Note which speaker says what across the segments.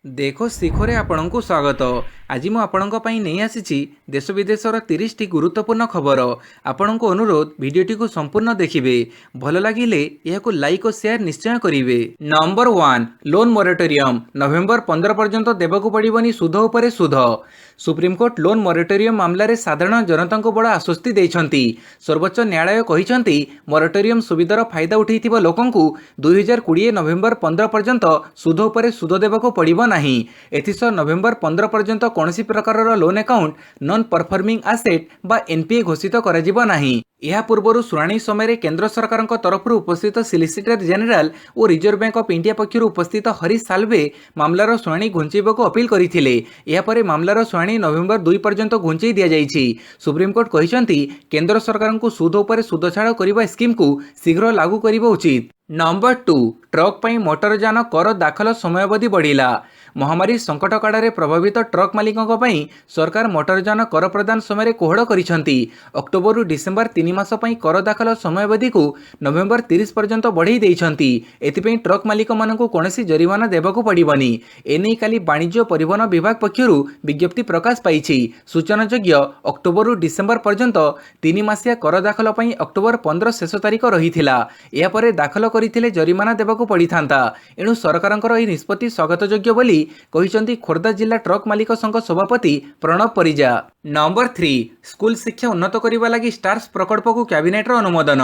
Speaker 1: देखो शिखरे आपणଙ୍କୁ स्वागत। आज मु आपणଙ୍କ ପାଇଁ ନେଇ ଆସିଛି देश विदेशर 30 टी गुरुत्वपूर्ण खबर। आपणଙ୍କୁ अनुरोध भिडियोटी को संपूर्ण देखिए। भल लगिले यह लाइक और शेयर निश्चय करेंगे। नंबर 1 लोन मोरेटोरियम नवेम्बर 15 पर्यंत देवाक पड़ोनी सुध उपरे सुध। सुप्रीमकोर्ट लोन मोरेटोरियम मामलें साधारण जनता को बड़ आश्वस्ति देइछंती। सर्वोच्च न्यायालय कहिछंती मोरेटोरियम सुविधार फायदा उठाइथिबा लोकंकु 2020 नवेम्बर 15 पर्यंत सुध उपरे सुध देवाक पड़िबो नाही। एथिसह नवेम्बर 15 पर्यंत कौनसी प्रकार loan account non performing asset बा एनपीए घोषित करा नाही। यह पूर्व शुणाणी समय केंद्र सरकार तरफ उपस्थित सिलिसिटर जेनेल और रिजर्व बैंक ऑफ इंडिया पक्षर उपस्थित हरीश साल्वे मामलार शुणाणी घुंचैवाक अपील करथिले। यापर मामलार शुणाणी नवेम्बर 2 पर्यंत घुंचै दिया जाइछि। सुप्रीमकोर्ट कहिसंती केंद्र सरकार को सुध उपरे सुध छाड़ करने स्कीम को शीघ्र लागू करबा उचित। नंबर 2 ट्रक पर मोटरयान कर दाखल समयावधि बढ़िला। महामारी संकट काल प्रभावित ट्रक मालिकों सरकार मोटरयान कर प्रदान समय कोहड़ करिसेंती। अक्टोबर रु डिसेम्बर 3 मास कर दाखल समयावधि को नवेम्बर 30 पर्यंत बढ़ाई देइछंती। एथिपई ट्रक मालिक मानकु कोनोसी जरिमाना देबाकू पड़िबनी। एने काली वाणिज्य परिवहन विभाग पक्षरु विज्ञप्ति प्रकाश पाइछि। सूचनायोग्य अक्टोबर रु डिसेम्बर पर्यंत 3 मासिया कर दाखल पई अक्टोबर 15 शेष तारीख रहिथिला। या परे दाखल करथिले जरिमाना देबाकू पड़िथांता। एणु सरकारଙ୍କର ଏହି निष्पत्ति स्वागतयोग्य बोली कहिसंती खोर्धा जिला ट्रक मालिक संघ सभापति प्रणव परिजा। नंबर 3 स्कूल शिक्षा उन्नत करने लगी स्टार्स प्रकल्प को कैबिनेटर अनुमोदन।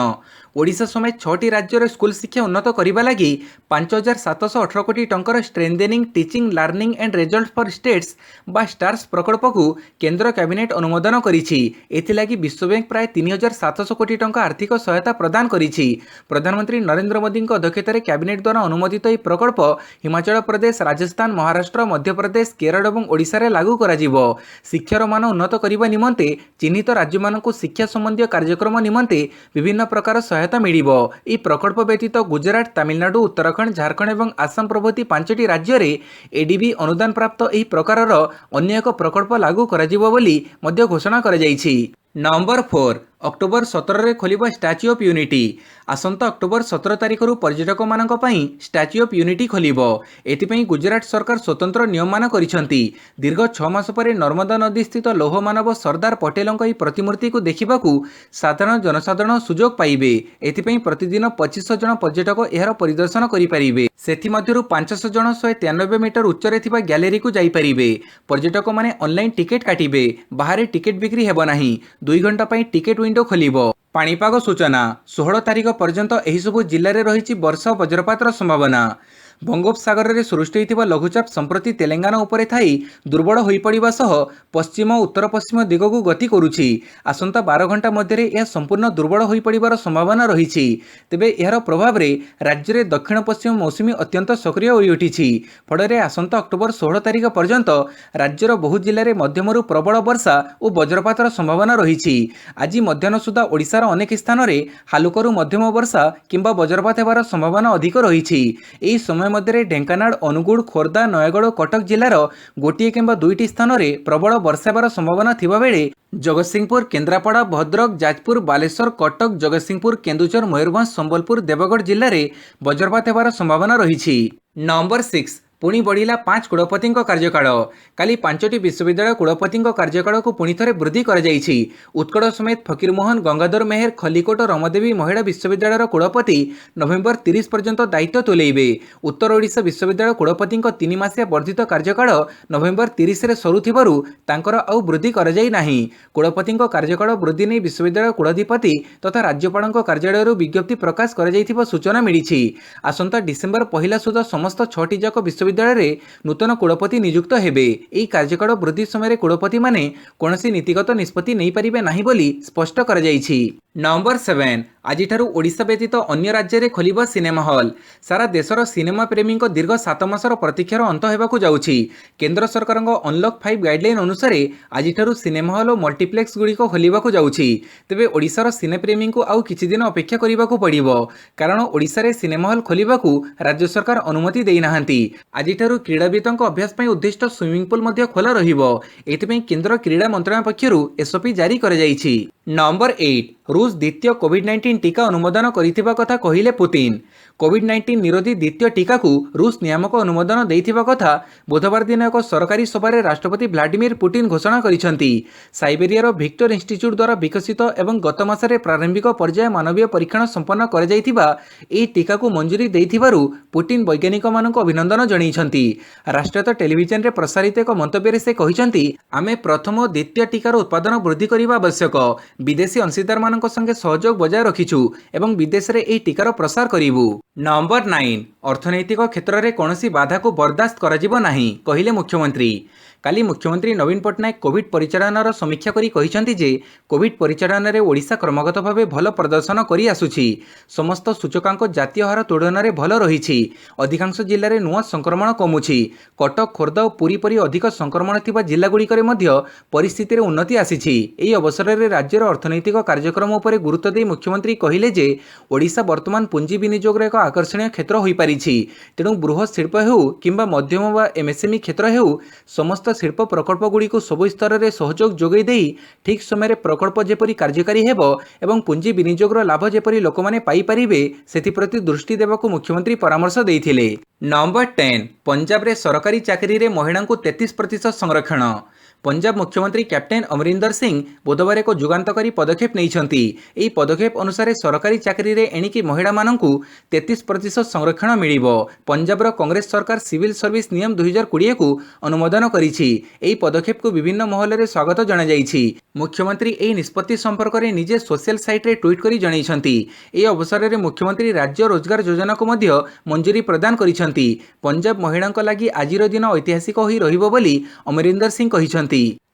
Speaker 1: ओडिशा समेत 6टी राज्य स्कूल शिक्षा उन्नत करने लगी 5718 कोटी टंकर strengthening teaching learning and result for states बा स्टार्स प्रकल्प को केंद्र कैबिनेट अनुमोदन करिछि। एथिलागि विश्व बैंक प्राय 3700 कोटी टंका आर्थिक सहायता प्रदान करिछि। प्रधानमंत्री नरेंद्र मोदी अध्यक्षतार कैबिनेट द्वारा अनुमोदित यह प्रकल्प हिमाचल प्रदेश राजस्थान महाराष्ट्र मध्य प्रदेश केरल और ओडिशा रे लागू कराजिबो। शिक्षार मान उन्नत करने निमंते चिन्हित राज्य मानक शिक्षा संबंधी कार्यक्रम निमंते विभिन्न प्रकार सहायता मिलिबो। यह प्रकल्प व्यतीत गुजरात तमिलनाडु उत्तराखंड झारखंड और आसाम प्रभृति 5टी राज्य रे एडीबी अनुदान प्राप्त यह प्रकार अन्य एक प्रकल्प लागू कराजिबो बोली मध्य घोषणा करा जाइछि। नंबर 4 अक्टोबर 17 रे खोलिबो स्टैच्यू ऑफ यूनिटी। आसंता अक्टोबर 17 तारिख पर्यटक मानक पई स्टैच्यू ऑफ यूनिटी खोलिबो। एथिपई गुजरात सरकार स्वतंत्र नियम मान करिसेंती। दीर्घ 6 मास पर नर्मदा नदी स्थित लौह मानव सरदार पटेलଙ୍କ ଏହି प्रतिमूर्ति को देखिबाकू साधारण जनसाधारण सुजोग पाइबे। एथिपई प्रतिदिन 2500 जन पर्यटक एहार परिदर्शन करि परिबे। सेथि मध्यरु 500 जन 193 मीटर उच्चरे थिबा गैलरी को जाई परिबे। पर्यटक माने ऑनलाइन टिकेट काटिबे। बाहर टिकेट बिक्री हेबो नाही। 2 घंटा पई टिकेट विंडो खोलिबो। पाणीपाग सूचना 16 तारिख पर्यंत एही सबु जिल्ला रे रहिछि वर्षा वज्रपातर संभावना। बंगोपसागर रे सृष्टि होइतिबा लघुचाप संप्रति तेलंगाना उपरे थाई दुर्बल होई पड़िबा सह पश्चिम उत्तर पश्चिम दिगकू गति करुछि। आसंता 12 घंटा मध्य यह संपूर्ण दुर्बल होई पड़िबार संभावना रहिछि। तेबे एहार प्रभाव रे राज्य रे दक्षिण पश्चिम मौसुमी अत्यंत सक्रिय होई उठिछि। फଳରେ आसंता अक्टोबर 16 तारिख पर्यंत राज्यर बहु जिल्ला रे मध्यमरु प्रबल वर्षा और वज्रपातर संभावना रहिछि। आज मध्याह्न सुधा ओडिशार अनेक स्थान रे हालुकरू मध्यम वर्षा किंबा वज्रपात हेबार संभावना अधिक रहिछि। एही समय मध्य ढेंकानाल अनुगुड़ खोर्धा नयगढ़ और कटक जिलार गोटे किंबा 2टी स्थान रे प्रबल वर्षार संभावना थिबा बेले जगतसिंहपुर केन्द्रापड़ा भद्रक जाजपुर बालेश्वर कटक जगतसिंहपुर केन्दुझर मयूरभंज संबलपुर देवगढ़ जिले में वज्रपात हेबार संभावना रही। नंबर 6 पुणी बढ़िला 5 कुलपति कार्यकाल। काली 5टी विश्वविद्यालय कुलपति कार्यकाल को पुणी थे वृद्धि कर उत्कल समेत फकीरमोहन गंगाधर मेहर खलिकोट रमादेवी महिला विश्वविद्यालय कुलपति नवेम्बर 30 पर्यंत दायित्व तुलेबे। उत्तर ओडिशा विश्वविद्यालय कुलपति 3 मासिया वर्धित कार्यकाल नवेम्बर 30 रे सरुथिबारु तांकर आउ वृद्धि कर जाई नाही। कुलपति कार्यकाल वृद्धि नहीं विश्वविद्यालय कुलाधिपति तथा राज्यपाल कार्यालय विज्ञप्ति प्रकाश कर जाइथिबा सूचना मिली। आसंता डिसेम्बर 1 सुधा समस्त 6टी जाक विश्वविद्यालय नूतन कुलपति नियुक्त हेबे। एही कार्यकाल वृद्धि समय कुलपति माने कोनोसी नीतिगत निष्पत्ति नहीं पारिबे नाही बोली स्पष्ट कर जाइछि। नंबर 7 आज ओडिशा व्यतीत अन्य राज्य में खोलिबा सिनेमा हॉल। सारा देशर सिनेमा प्रेमी दीर्घ 7 मासर प्रतीक्षार अंत होबाकू जाउछि। केंद्र सरकार अनलॉक 5 गाइडलाइन अनुसार आज सिनेमा हॉल और मल्टीप्लेक्स गुड़िक खोलिबाकू जाउछि। तेबे ओडिशार सिनेप्रेमी को आउ किछि दिन अपेक्षा करिबाकू पड़िबो, कारण ओडिशा रे सिनेमा हॉल खोलिबाकू राज्य सरकार अनुमति देई नाहांती। आज क्रीड़ाविदों अभ्यास पर उद्दिष्ट स्विमिंग पूल खोला रहिबो। एथिपई केंद्र क्रीड़ा मंत्रालय पक्षरु एसओपी जारी कर जाइछि। नंबर 8 रूस द्वितीय कोविड-19 टीका अनुमोदन करिथिबा कथा कहिले पुतिन। कोविड-19 निरोधी द्वितीय टीका को रूस नियामक अनुमोदन देइथिबा कथा बुधवार दिन एक सरकारी सभारे राष्ट्रपति व्लादिमीर पुतिन घोषणा करिसंती। साइबेरियार विक्टर इंस्टीट्यूट द्वारा विकसित एवं गत मासरे प्रारंभिक पर्याय मानवीय परीक्षण संपन्न कर जाइथिबा एही टीका को मंजूरी देइथिबारु पुतिन वैज्ञानिक मानक अभिनंदन जणाइछंती। राष्ट्रीय टेलीविजन रे प्रसारित एक मंतव्य से कहिसंती, आमे प्रथम और द्वितीय टीकार उत्पादन वृद्धि करबा आवश्यक। विदेशी अंशीदार मानक संगे सहयोग बजाय रखिछु एवं विदेश रे एही टीकार प्रसार करिवु। नंबर 9 अर्थनैतिक क्षेत्र में कौनसी बाधा को बर्दाश्त करा नहीं कहिले मुख्यमंत्री। काली मुख्यमंत्री नवीन पट्टनायक कोविड परिचालनार समीक्षा करी कहिसंती जे कोविड परिचालन में ओडिशा क्रमागत भाव भल प्रदर्शन करी आसुछि। समस्त सूचकांक जातीय हार तुलन में भल रही। अधिकांश जिले में नुआ संक्रमण कमुछि। कटक खोर्धा और पुरी परी अधिक संक्रमण थिबा जिल्लागुड़िक परिस्थिति में उन्नति आसीछि। एही अवसर में राज्यर अर्थनैतिक कार्यक्रम उपर गुरुत्व दे मुख्यमंत्री कहिले जे ओडिशा वर्तमान पुंजी विनियोग एक आकर्षणीय क्षेत्र हो पारिछि। तेणु बृहत शिल्प हेउ किंबा मध्यम व एमएसएमई क्षेत्र हेउ समस्त शिल्प प्रकल्प गुड़ी सब स्तर में सहयोग जोगई दे ठीक समय प्रकल्प जेपरी कार्यकारी हेब एवं पुंजी विनियोगर लाभ जेपरी लोक माने पाई परिबे सेथिप्रति दृष्टि देबाकू मुख्यमंत्री परामर्श देइथिले। नंबर 10 पंजाब रे सरकारी चाकरी रे महिला को 33% संरक्षण। पंजाब मुख्यमंत्री कैप्टेन अमरिंदर सिंह बुधवार एक जुगान्तकारी पदक्षेप नहीं। यह पदक्षेप अनुसार सरकारी चाकरी रे एणिकी महिला मानकू 33% संरक्षण मिलिबो। पंजाबर कांग्रेस सरकार सिविल सर्विस नियम 2020 को अनुमोदन करिछि। एही पदक्षेप को विभिन्न महल में स्वागत जणाଯାଇଛି। मुख्यमंत्री एही निष्पत्ति संपर्क में निजे सोशल साइट रे ट्वीट करी जणाइछंती। एही अवसर में मुख्यमंत्री राज्य रोजगार योजना को मध्य मंजूरी प्रदान करिछंती। पंजाब महिलांक लागि आजिर दिन ऐतिहासिक होई रहिबो बोली अमरिंदर सिंह कहिछंती।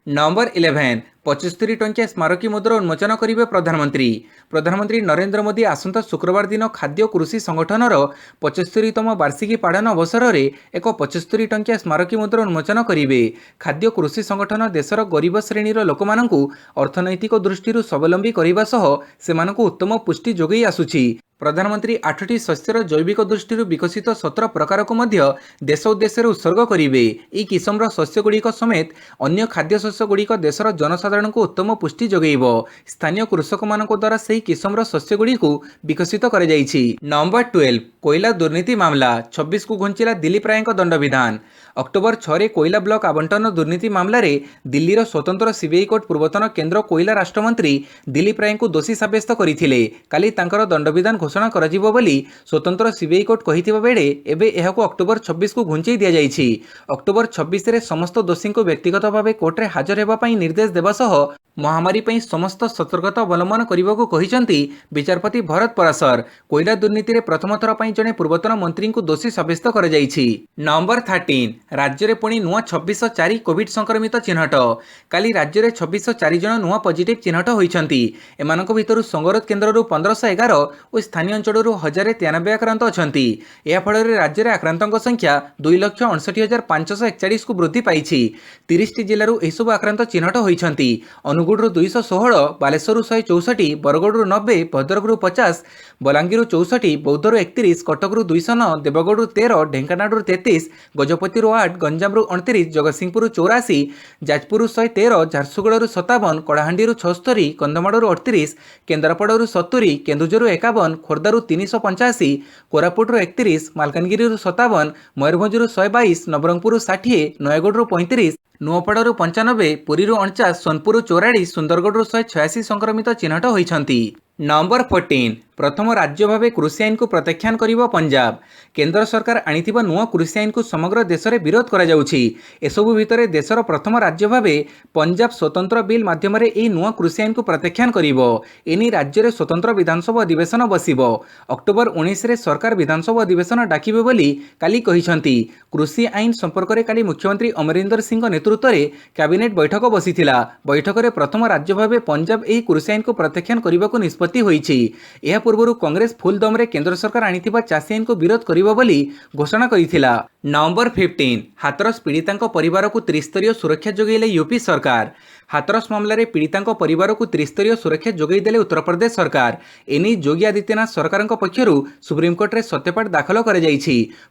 Speaker 1: नंबर 11 75 टंकिया स्मारकी मुद्रा उन्मोचन करेंगे प्रधानमंत्री। प्रधानमंत्री नरेंद्र मोदी आसंता शुक्रवार दिन खाद्य कृषि संगठनर 75तम वार्षिकी पालन अवसर में एक 75 टंकिया स्मारकी मुद्रा उन्मोचन करेंगे। खाद्य कृषि संगठन देशर गरीब श्रेणीर लोक मानकू अर्थनैतिक दृष्टि स्वावलंबी करने सह सेमानकू उत्तम पुष्टि जोगई आसुछि। प्रधानमंत्री 8टी शस्यर जैविक दृष्टि विकसित 17 प्रकार को मध्य देश उद्देश्य उत्सर्ग करेंगे। यह किस्मर शस्यगुड़िक समेत अन्य खाद्य शस्यगुड़िक देशर जनसाधारण को उत्तम पुष्टि जोगैब। स्थानीय कृषक मान द्वारा से किस्मर शस्यगुड़ी को विकसित कर। नंबर 12 कोयला दुर्नीति मामला 26 को घुंचिला दिलीप राय दंड विधान। अक्टोबर 6 कोयला ब्लॉक आवंटन दुर्नीति मामलें दिल्लीर स्वतंत्र सीबीआई कोर्ट पूर्वतन केंद्र कोयला राष्ट्रमंत्री दिलीप राय को दोषी सब्यस्त करथिले। काली तांकर दंड विधान घोषणा कराजिबो बोली स्वतंत्र सीबीआई कोर्ट कहिथिबा बेले एबे एहाको अक्टोबर 26 को घुंचई दिया जाइछि। अक्टोबर 26 रे समस्त दोषी को व्यक्तिगत भाव कोर्ट रे हाजर हेबा पई निर्देश देबा सह महामारी पई समस्त सतर्कता अवलंबन करिबाकू कहिसंती विचारपति भरत पराशर। कोयला दुर्नीति रे प्रथम थर पई जने पूर्वतन मंत्री को दोषी सब्यस्त कर जाइछि। नंबर 13 राज्य रे पुणी नुआ 2604 कोविड संक्रमित चिन्हट। काली राज्य रे 2604 जन नुआ पॉजिटिव चिन्हट होइछंती। एमानक भितरु संगरोध केन्द्र 1511 और स्थानीय अंचल 1093 आक्रांत अछंती। या फल राज्य रे आक्रांतक संख्या 2,59,541 को वृद्धि पाइछि। 30 जिल्लारू एसबु आक्रांत चिन्हट होइछंती। अनुगुड़ 216, बालेश्वर 164, बरगढ़ 90, भद्रक 50, बलांगीर 64, बौद्ध 31, कटक 209, देवगढ़ 13, ढेंकानाल 33, गजपति 8, गंजाम 29, जगतसिंहपुर 84, जाजपुर 113, झारसुगुड़ा 57, कलाहांडी 76, कंधमाड़ 38, केन्द्रापड़ा 70, केन्दुझर 51, खोर्धा 385, कोरापुट 31, मालकानगिरी 57, मयूरभंज 122, नवरंगपुर 60, नयगढ़ 35, नुआपड़ारू 95, पुरी 49, सोनपुर 44, सुंदरगढ़ 186 संक्रमित चिन्हट होइछंती। नंबर 14 प्रथम राज्य भाव कृषि आईन को प्रत्याख्यान करिबो पंजाब। केंद्र सरकार आनिथिबा नुआ कृषि आईन को समग्र देश में विरोध करा जाउछि। एसबु भितर देशर प्रथम राज्य भाव पंजाब स्वतंत्र बिल माध्यम एही नुआ कृषि आईन को प्रत्याख्यान करिबो। एनी राज्य में स्वतंत्र विधानसभा अधिवेशन बसिबो। अक्टोबर 19 रे सरकार विधानसभा अधिवेशन डाकिबे बोली काली कहिसंती। कृषि आईन संपर्क में काली मुख्यमंत्री अमरिंदर सिंह नेतृत्व में कैबिनेट बैठक बसिथिला। बैठक में प्रथम राज्य भाव पंजाब एही कृषि आईन को प्रत्याख्यान करबाकू निष्पत्ति होइछि। एहा पूर्व कांग्रेस फुल दम रे केंद्र सरकार आनिथिबा चाषी आईन को विरोध करिबो बोली घोषणा करिथिला। नंबर 15 हाथरस पीड़ितांक परिवार को त्रिस्तरीय सुरक्षा जोगैले यूपी सरकार। हाथरस मामलें पीड़िता परिवार को त्रिस्तरीय सुरक्षा जोगईदेले उत्तर प्रदेश सरकार। एने योगी आदित्यनाथ सरकार पक्षर सुप्रीमकोर्ट में सत्यपाठ दाखल कर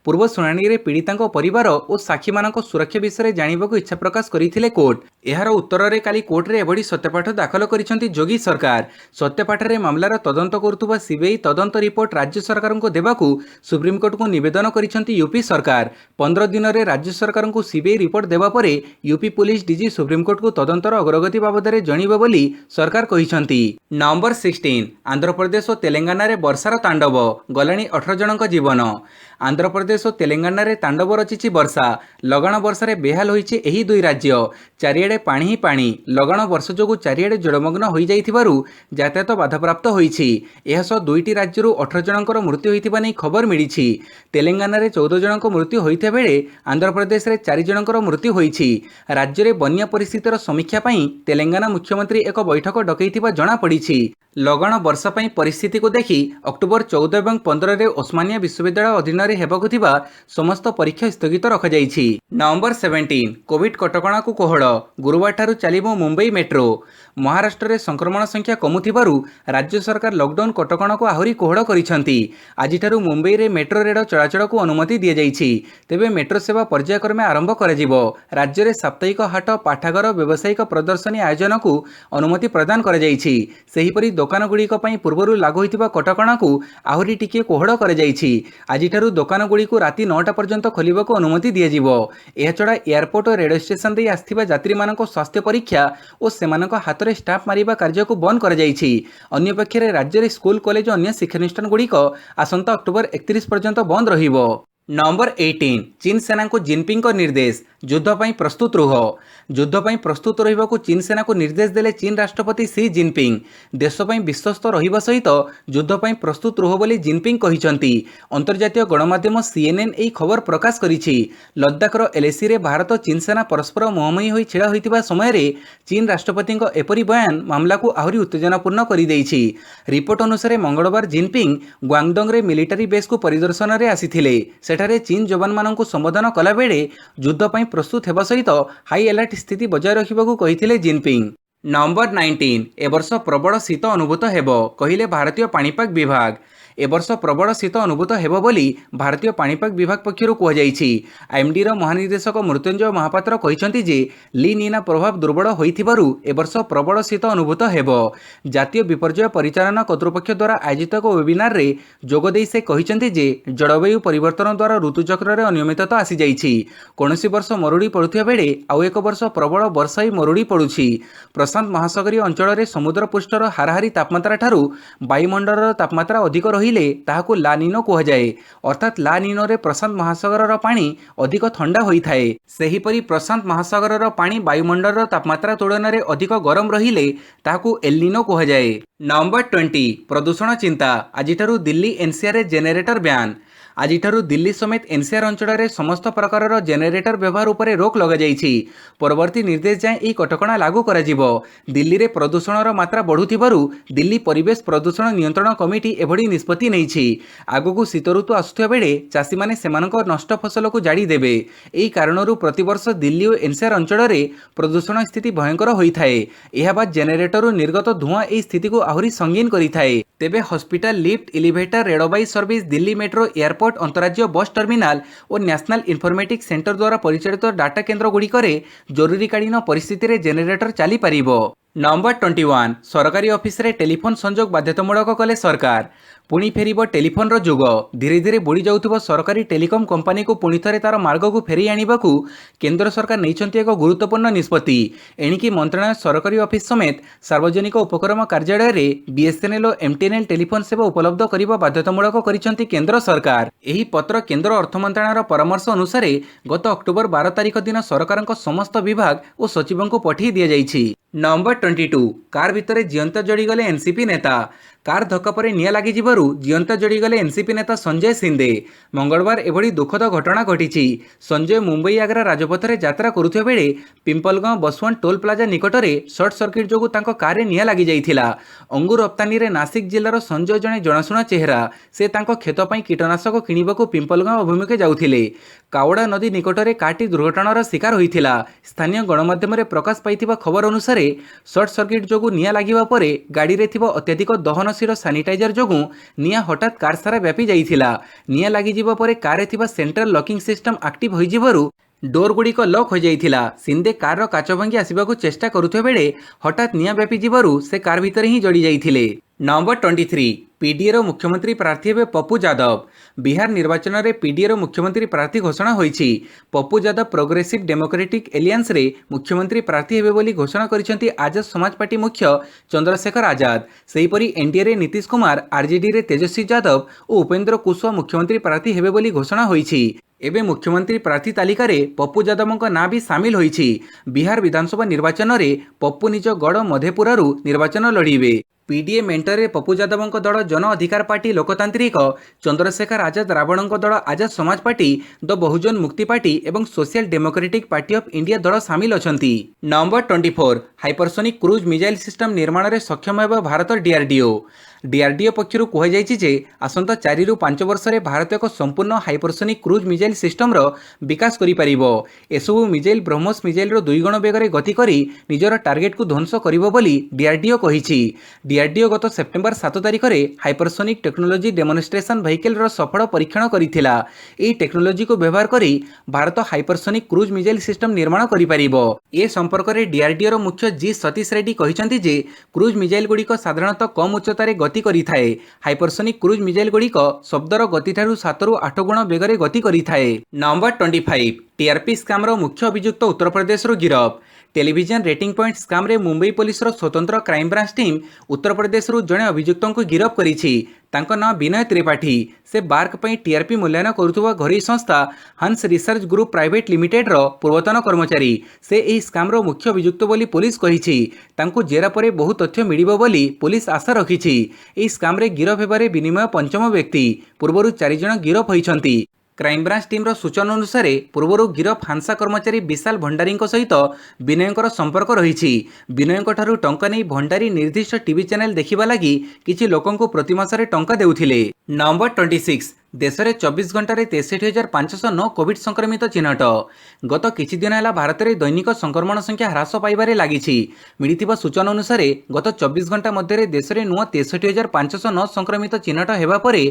Speaker 1: पूर्व शुणाणी में पीड़िता परिवार और साक्षी मान सुरक्षा विषय में जानवाक इच्छा प्रकाश करते कोर्ट। यार उत्तर में काली कोर्ट में एभली सत्यपाठ दाखल कर जोगी सरकार। सत्यपाठ में मामलार तदंत करुवा सीबीआई तदंत रिपोर्ट राज्य सरकार को देवाकू सुप्रीमकोर्ट को निवेदन करिसेंती यूपी सरकार। 15 दिन में राज्य सरकार को सीबीआई रिपोर्ट देवा परे यूपी पुलिस डीजी सुप्रीमकोर्ट को तदंतर अग्रगति बाबद में जणिबे बोली सरकार कहिसेंती। नंबर 16 आंध्र प्रदेश और तेलंगाना रे वर्षार तांडव गलाणी 18 जनक जीवन। आंध्र प्रदेश और तेलंगाना रे तांडव रचिछि वर्षा। लगाण वर्षा रे बेहाल होइछि एही दुई राज्य। चारिआडे पानी ही पानी। लगाण वर्षा जोगु चारिआडे जलमग्न होई जाइथिबारु यातायात बाधाप्राप्त होइछि। एहासह दुईटी राज्यरु 18 जनकर मृत्यु होइथिबा नै खबर मिलिछि। तेलंगाना रे 14 जनक मृत्यु होइथिबा बेले आंध्र प्रदेश रे 4 जनकर मृत्यु होइछि। राज्य रे बन्या परिस्थितिर समीक्षा पई तेलंगाना मुख्यमंत्री एक बैठक डकैथिबा जणा पड़िछि। लगाण वर्षा पई परिस्थिति को देखि अक्टोबर 14 और 15 रे ओस्मानिया विश्वविद्यालय अधीन रे हेबाकु थिबा समस्त परीक्षा स्थगित रखा जाइछि। नंबर 17 कोविड कटकणा को कोहळ गुरुवार ठारू चलिबो मुंबई मेट्रो। महाराष्ट्र रे संक्रमण संख्या कमुथिबारु राज्य सरकार लॉकडाउन कटकणा को आहुरी कोहळ करिसेंती। आज ठारू मुंबई रे मेट्रो रेल चलाचल को अनुमति दिया जाइछि। तेबे मेट्रो सेवा पर्यायक्रमे आरंभ कराजिबो। राज्य रे साप्ताहिक हाट पाठागार व्यावसायिक प्रदर्शनी आयोजन को अनुमति प्रदान करा जाइछि। सेहिपरि दोकान गुड़िक पूर्व लागू होइतिबा कटकणा को आहुरी टिके कोहड़ कर आज दोकान गुड़ी को राति 9टा पर्यंत खोलिबाको अनुमति दियाजिबो। एहाछड़ा एयरपोर्ट और रेल स्टेशन दे आस्थिबा यात्री मानक स्वास्थ्य परीक्षा और सेमानक हाथ में स्टाफ मारिबा कार्य को बंद कर जाइछि। अन्य पक्षरे राज्य में स्कूल कॉलेज और अन्य शिक्षानुष्ठान गुड़िक आसंता अक्टोबर 31 पर्यंत बंद रहिबो। नंबर 18 चीन सेना को जिनपिंग को निर्देश युद्ध पर प्रस्तुत रुह। युद्ध पर प्रस्तुत रहिबा को चीन सेना को निर्देश देले चीन राष्ट्रपति सी जिनपिंग। देश पर विश्वस्त रहिबा सहित युद्ध पर प्रस्तुत रुह बोली जिनपिंग कहिसंती। अंतर्जातीय गणमाध्यम सीएनएन एही खबर प्रकाश करिछि। लद्दाखर एलएसी रे भारत और चीन सेना परस्पर मुहांमुही होई छिड़ा होइतिबा समय रे चीन राष्ट्रपति एपरी बयान मामला को आहुरी उत्तेजनापूर्ण करि दैछि। रिपोर्ट अनुसार मंगलवार जिनपिंग ग्वांगडोंग रे मिलिटारी बेस को परिदर्शन रे आसिथिले। सेठारे चीन जवान मानक संबोधन कला बेले युद्ध पर प्रस्तुत हेबा सहित हाई अलर्ट स्थिति बजाय रखिबाकू कहिथिले जिनपिंग। नंबर 19 ए वर्ष प्रबल शीत अनुभूत हेबो कहिले भारतीय पाणीपाग विभाग। ए वर्ष प्रबल शीत अनुभूत हेबो बोली भारतीय पाणीपाग विभाग पक्षरु कहुଯାଇଛି। आईएमडी रो महानिर्देशक मृत्युंजय महापात्र कहिसंती जे ली नीना प्रभाव दुर्बल होइथिबारु ए वर्ष प्रबल शीत अनुभूत हेबो। जातीय विपर्यय परिचालन कर्तृपक्ष द्वारा आयोजित एक वेबिनार रे जोग देई से कहिसंती जे जलवायु परिवर्तन द्वारा ऋतुचक्र रे अनियमितता आसी जाइछि। कोनोसी वर्ष मरुड़ी पड़ुथिबा बेले आउ एक वर्ष प्रबल वर्षा ही मरुड़ी पड़ुछि। प्रशांत महासागरीय अंचल रे समुद्र पृष्ठर हाराहारी तापमात्रा ठारू वायुमंडलर तापमात्रा अधिक रहिले ताहाकू ला नीनो कुहाଯାଏ। अर्थात ला नीनो रे प्रशांत महासागरर पानी अधिक ठंडा होइथाए। सेहिपरि प्रशांत महासागरर पानी वायुमंडलर तापमात्रा तुलन में अधिक गरम रहिले ताहाकू एल नीनो कुहाଯାଏ। नंबर 20 प्रदूषण चिंता आज दिल्ली एनसीआर रे जेनेरेटर ब्यान। आज दिल्ली समेत एनसीआर अंचल में समस्त प्रकार जेनेरेटर व्यवहार उपरे रोक लग जाइछि। परवर्ती निर्देश जाए यह कटकणा लागू करा जिवो। दिल्ली रे प्रदूषणर मात्रा बढ़ुथिबारु दिल्ली परिवेश प्रदूषण नियंत्रण कमिटी एभली निष्पत्ति नेइछि। आगकू शीत ऋतु आसुथिबा बेले चाषी माने सेमानक नष्ट फसल को जाड़ी देबे। एही कारणरू प्रतिवर्ष दिल्ली और एनसीआर अंचल में प्रदूषण स्थिति भयंकर होइथाए। एहा बाद जेनेरेटर निर्गत धुआं एही स्थिति को आहुरी संगीन करिथाए। तेबे हॉस्पिटल लिफ्ट एलिवेटर रेलबाई सर्विस दिल्ली मेट्रो एयरपोर्ट अंतरराज्य बस टर्मिनाल और नेशनल इन्फॉर्मेटिक्स सेंटर द्वारा परिचालित डाटा केन्द्र गुड़िकरे जरूरीकालीन परिस्थिति रे जेनेरेटर चली पारिबो। नंबर 21 सरकारी ऑफिस रे टेलीफोन संजोग बाध्यतामूलक कले सरकार। पुणी फेरिबो टेलीफोन रो जुग। धीरे धीरे बुड़ी जाउथबो सरकारी टेलीकॉम कंपनी को पुणी थरे तार मार्ग को फेरी आनिबाकू केंद्र सरकार नैछंती एक गुरुत्वपूर्ण निष्पत्ति। एणिकी मंत्रालय सरकारी ऑफिस समेत सार्वजनिक उपक्रम कार्यालय रे बीएसएनएल और एमटीएनएल टेलीफोन सेवा उपलब्ध करिबा बाध्यतामूलक करिसंती केंद्र सरकार। एही पत्र केंद्र अर्थ मंत्रालयर परामर्श अनुसार गत अक्टोबर 12 तारिख दिन सरकारक समस्त विभाग और सचिवों को पठै दिया जाइछि। नंबर 22 कार भितर जीवंत जोड़ीगले एनसीपी नेता। कार धक्का पर निया लगी जीवंत जोड़ीगले एनसीपी नेता संजय सिंधे। मंगलवार एभली दुखद घटना घटी। संजय मुंबई आग्रा राजपथ में यात्रा करुଥିବା बेले पिंपलगांव बसवंत टोल प्लाजा निकट में सर्ट सर्किट जोगु तांको कार रे निया लगी जाइथिला। अंगुर रप्तानी रे नासिक जिल्लार संजय जने जनाशुना चेहरा। से तांको खेत पई कीटनाशक किनिबाकू पिंपलगांव अभिमुखे जाउथिले। कावड़ा नदी निकटरे कारटी दुर्घटनार शिकार होइथिला। स्थानीय गणमाध्यम प्रकाश पाइथिबा खबर अनुसार सर्ट सर्किट जोगु निया लागिबा परे गाड़ी रे थिबा अत्यधिक दहनशील सानिटाइजर जोगु निया हठात कार सारा व्यापी जाइथिला। निया लागि जिबा परे कार रे थिबा सेंट्रल लॉकिंग सिस्टम एक्टिव होई जिबारु डोर गुड़िक लॉक हो जाइथिला। सिंधे कार काच भांगी आसबाकू चेष्टा करुथिबा बेले हठात निया व्यापी जिबारु से कार भितर ही जड़ी जाइथिले। नंबर 23 पीडीए मुख्यमंत्री प्रार्थी हेबे पप्पू यादव। बिहार निर्वाचन में पीडीए मुख्यमंत्री प्रार्थी घोषणा होईछि। Pappu Yadav progressive democratic alliance रे मुख्यमंत्री प्रार्थी हेबे बोली घोषणा करिसेंती आजाद समाज पार्टी मुख्य चंद्रशेखर आजाद। सेहीपरि एनडीए रे नीतीश कुमार, आरजेडी रे तेजस्वी यादव और उपेंद्र कुशवाहा मुख्यमंत्री प्रार्थी हेबे बोली घोषणा होईछि। एबे मुख्यमंत्री प्रार्थी तालिका रे पप्पू यादव नाँ भी सामिल होईछि। बिहार विधानसभा निर्वाचन में पप्पू निज गढ़ मधेपुरारू निर्वाचन लड़िबे। पीडीए मेंटर पप्पू यादव दल जन अधिकार पार्टी लोकतांत्रिक, चंद्रशेखर आजाद रावण दल Azad Samaj party, the Bahujan Mukti party और social democratic party of India दल सामिल अछंती। Number 24 hypersonic cruise missile system निर्माण में सक्षम हेब भारत डीआरडीओ। डीआरडीओ पक्षर कहुଯାଇଛି जे आसंता 4 ରୁ 5 वर्ष में भारत एक संपूर्ण हाइपरसोनिक क्रूज मिसाइल सिस्टम विकास करिपारिबो। एसबू मिसाइल ब्रह्मोस मिसाइल 2 गुण बेगर गति करी निजर टार्गेट को ध्वंस करिबो बोली डीआरडीओ कहिछि। डीआरडीओ गत सेप्टेम्बर 7 तारिख में हाइपरसोनिक टेक्नोलोजी डेमोन्स्ट्रेशन व्हीकल सफल परीक्षण करिथिला। एही टेक्नोलोजी को व्यवहार करी Bharat hypersonic cruise missile system निर्माण करिपारिबो। ए संपर्क में डीआरडीओ मुख्य जी सतीश रेड्डी कहिसंती जे क्रूज मिसाइल गुड़िक साधारणतः कम उच्चतार गति करिथाए। हाइपरसोनिक क्रूज मिसाइल गुड़िक शब्दर गति ठारू 7 ରୁ 8 गुण बेगरे गति करिथाए। नंबर 25 टीआरपी स्काम मुख्य अभियुक्त Uttar Pradesh गिरफ। Television rating point scam रे मुंबई पुलिस स्वतंत्र crime branch team Uttar Pradesh जड़े अभियुक्त को गिरफ करिछि। तांको नाम विनय त्रिपाठी। से बार्क पई टीआरपी मूल्यांकन करुवा घरोई संस्था हंस रिसर्च ग्रुप प्राइवेट लिमिटेड रो पूर्वतन कर्मचारी। से एही स्काम रो मुख्य अभियुक्त बोली पुलिस कहिछि। तांको जेरा परे बहुत तथ्य मिलिबो बोली पुलिस आशा रखिछि। एही स्काम रे गिरफ हेबारे विनिमय पंचम व्यक्ति। पूर्वरु 4 जण गिरफ होइछंती। क्राइम ब्रांच टीम सूचना अनुसार पूर्व गिरफ हांसा कर्मचारी विशाल भंडारी सहित विनय संपर्क रही। विनय टंका नहीं भंडारी निर्दिष्ट टीवी चैनल देखा लगी किसी लोकों प्रति मासरे टंका देउथिले। नंबर 26 देश में 24 घंटे 63,509 कोविड संक्रमित चिन्हट। गत किछि दिन है भारत में दैनिक संक्रमण संख्या ह्रास पाइबारे लागिछि। मिलिथिबा सूचना अनुसार गत 24 घंटा मध्य देश में नुआ 63,509 संक्रमित चिन्हट हेबा परे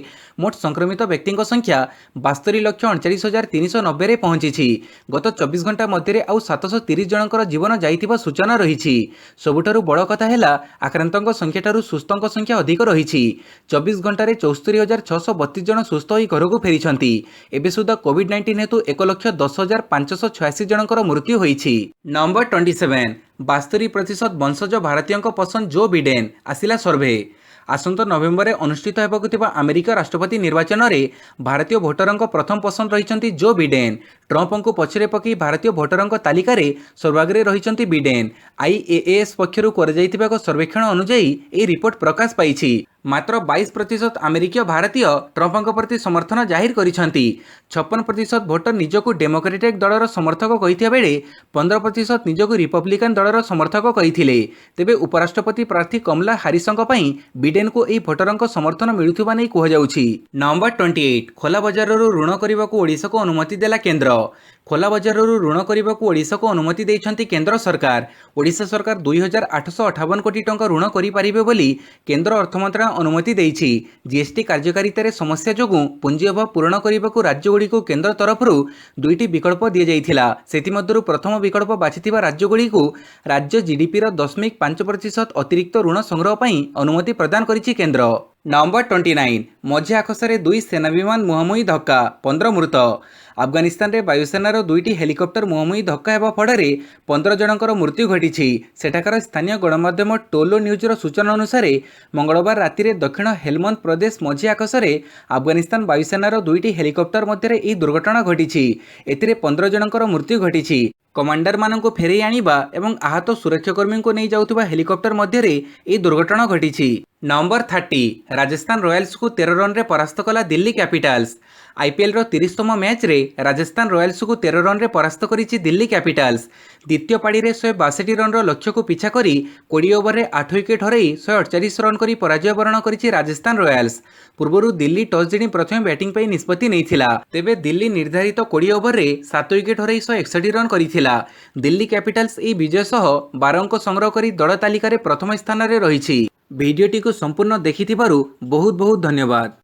Speaker 1: मोट संक्रमित व्यक्ति संख्या 72,39,390 रे पहुंची। गत 24 घंटा मध्य आउ 730 जनकर जीवन जाइथिबा सूचना रही। सबुठारु बड़ कथा है आक्रांतों संख्या ठारू सुस्थों संख्या अधिक रही। 24 घंटे 74,632 जन सुस्थ घर को फेरी। एबे सुधा कोविड-19 हेतु 1,10,586 जनकर मृत्यु होईछि। नंबर 27 72% वंशज भारतीयों पसंद जो बिडेन आसिला सर्वे। आसंता नवेम्बर में अनुष्ठित होगा अमेरिका राष्ट्रपति निर्वाचन में भारतीय भोटरों प्रथम पसंद रही जो बिडेन। ट्रंप को पछरे पकई भारतीय भोटरों तालिका सर्वाग्रे रही बिडेन। आईएएएस पक्षर कर सर्वेक्षण अनुजाई यह रिपोर्ट प्रकाश पाई। मात्र 22% अमेरिकीय भारतीय ट्रंप प्रति समर्थन जाहिर करिसेंती। 56% भोटर निजको डेमोक्रेटिक दलर समर्थक कहिथिया बेले 15% निजको रिपब्लिकन दलर समर्थक कहिथिले। तेबे उपराष्ट्रपति प्रार्थी कमला हारिसंक पई बिडेन को एही भोटरंक समर्थन मिलुथुबा नै कुहाଯାଉଛି। नंबर 28 खोला बजाररू ऋण करबाकू ओडिशा को अनुमति देला केंद्र। खोला बजाररू ऋण करबाकू ओडिशा को अनुमति देइछंती केंद्र सरकार। ओडिशा सरकार 2,858 कोटी टंका ऋण करि पारिबे बोली केंद्र अर्थ मंत्रालय अनुमति देइछि। जीएसटी कार्यकारितार समस्या जोगु पुंजी अभाव पूरण करबाकू राज्यगुड़ी को केंद्र तरफरू 2टी विकल्प दिया जाइथिला। सेतिमध्यरु प्रथम विकल्प बाछिथिबा राज्यगुड़ी को राज्य जीडीपी रो 0.5% अतिरिक्त ऋण संग्रह पई अनुमति प्रदान करिछि केंद्र। नंबर 29 मझी आखसारे 2 सेना विमान मुहांमुही धक्का 15 मृत। अफगानिस्तान रे वायुसेनार 2टी हेलिकप्टर मुहांमुही धक्का हेबा फଳରେ 15 जनकर मृत्यु घटिछि। सेठाकार स्थानीय गणमाध्यम टोलो न्यूज़र सूचना अनुसार मंगलवार राति रे दक्षिण हेलमंद प्रदेश मझी आकाशरे अफगानिस्तान वायुसेनार 2टी हेलिकप्टर मध्य यह दुर्घटना घटिछि। एथिरे 15 जनकर मृत्यु घटिछि। कमांडर मानक फेरई आनिबा एवं आहत सुरक्षाकर्मी को नहीं जाउथुबा हेलिकॉप्टर मध्य यह दुर्घटना घटी। नंबर 30 राजस्थान रॉयल्स को 13 रन रे परास्त कला दिल्ली कैपिटल्स। आईपीएल रो 30तम मैच रे राजस्थान रॉयल्स को 13 रन रे परास्त करिछि दिल्ली कैपिटल्स। द्वितीय पाड़ी रे 162 रन रो लक्ष्य को पीछा करी 20 ओवर रे 8 विकेट हरई 148 रन करी पराजय वरण करिछि राजस्थान रॉयल्स। पूर्व दिल्ली टॉस जिणी प्रथम बैटिंग पई निष्पत्ति नैथिला, तेबे दिल्ली निर्धारित 20 ओवर रे 7 विकेट हरई 161 रन करिथिला। दिल्ली कैपिटल्स ए विजय सह 12 अंक संग्रह करी दल तालिका रे प्रथम स्थान रे रहिछि। भिडियोटी को संपूर्ण देखिथिबारु बहुत बहुत धन्यवाद।